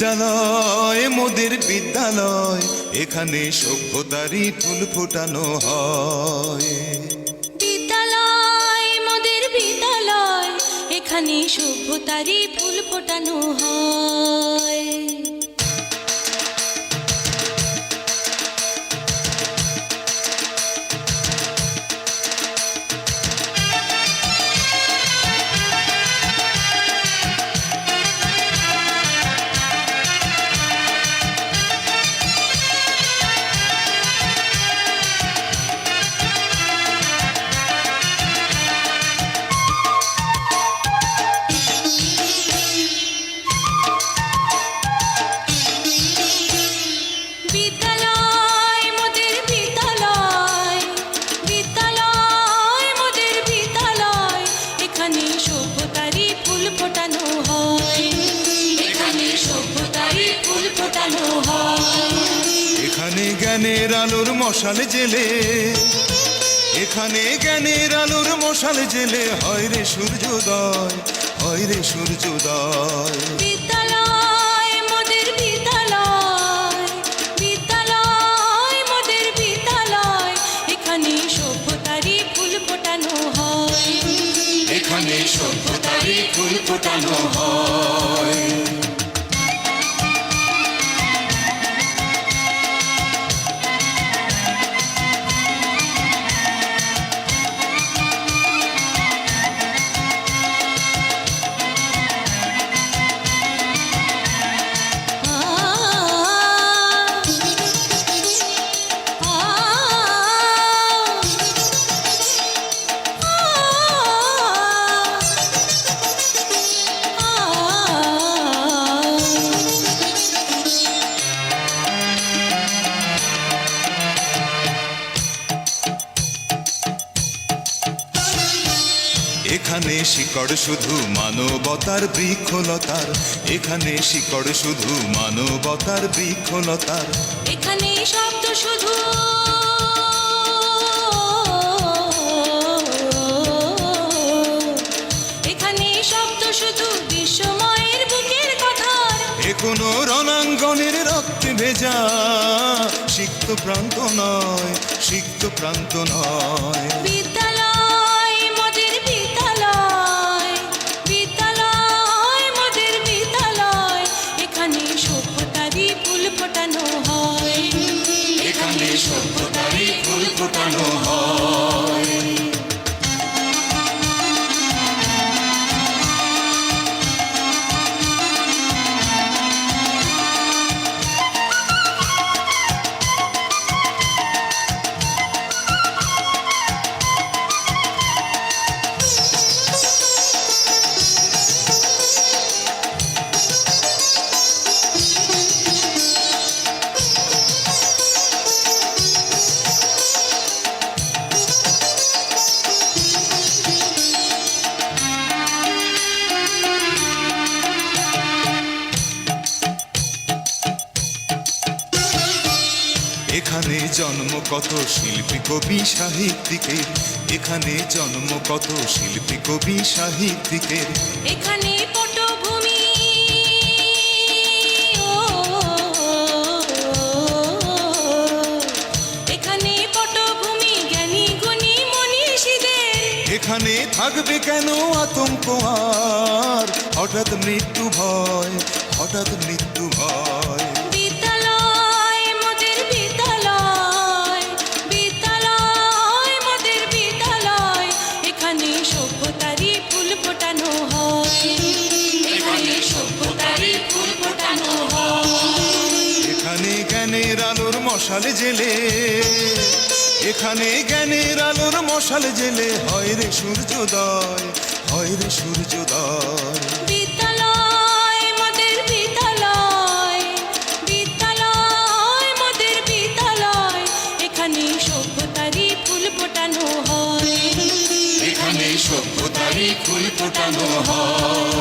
বিদ্যালয় মোদের বিদ্যালয়, এখানে সভ্যতারই ফুল ফোটানো হয়। বিদ্যালয় মোদের বিদ্যালয়, এখানে সভ্যতারই ফুল ফোটানো হয়। এখানে জ্ঞানের আলোর মশাল জেলে, এখানে জ্ঞানের আলোর মশাল জেলে হয় রে সূর্যোদয়, হয় রে সূর্যোদয়। বিদ্যালয় মোদের বিদ্যালয়, বিদ্যালয় মোদের বিদ্যালয়, এখানে সভ্যতারই ফুল ফোটানো হয়। এখানে সভ্যতারই ফুল ফোটানো হয়। এখানে শিকড় শুধু মানবতার বৃক্ষলতার, এখানে শিকড় শুধু মানবতার বৃক্ষলতার। এখানে শব্দ শুধু এখানে শব্দ শুধু বিশ্বময়ের বুকের কথার। এ কোনো রণাঙ্গনের রক্তে ভেজা সিক্ত প্রান্ত নয়, সিক্ত প্রান্ত নয়। বিদ্যালয় মোদের বিদ্যালয়, বিদ্যালয় মোদের বিদ্যালয়, এখানে সভ্যতারই ফুল ফোটানো হয়। এখানে সভ্যতারই ফুল ফোটানো হয়। এখানে জন্ম কত শিল্পী কবি সাহিত্যিকের, এখানে জন্ম কত শিল্পী কবি সাহিত্যিকের। এখানে পটভূমি এখানে পটভূমি জ্ঞানী গুণী মনীষীদের। এখানে থাকবে কেন আতঙ্ক আর হঠাৎ মৃত্যু ভয়, হঠাৎ মৃত্যু ভয়। বিদ্যালয় মোদের বিদ্যালয়, বিদ্যালয় মোদের বিদ্যালয়, এখানে সভ্যতারই ফুল ফোটানো হয়। এখানে সভ্যতারই ফুল ফোটানো হয়। এখানে জ্ঞানের আলোর মশাল জেলে, এখানে জ্ঞানের আলোর মশাল জেলে হয় রে সূর্যোদয়, হয় রে সূর্যোদয়। বিদ্যালয় মোদের বিদ্যালয়, বিদ্যালয় মোদের বিদ্যালয়, এখানে সভ্যতারই ফুল ফোটানো হয়। এখানে সভ্যতারই ফুল ফোটানো হয়।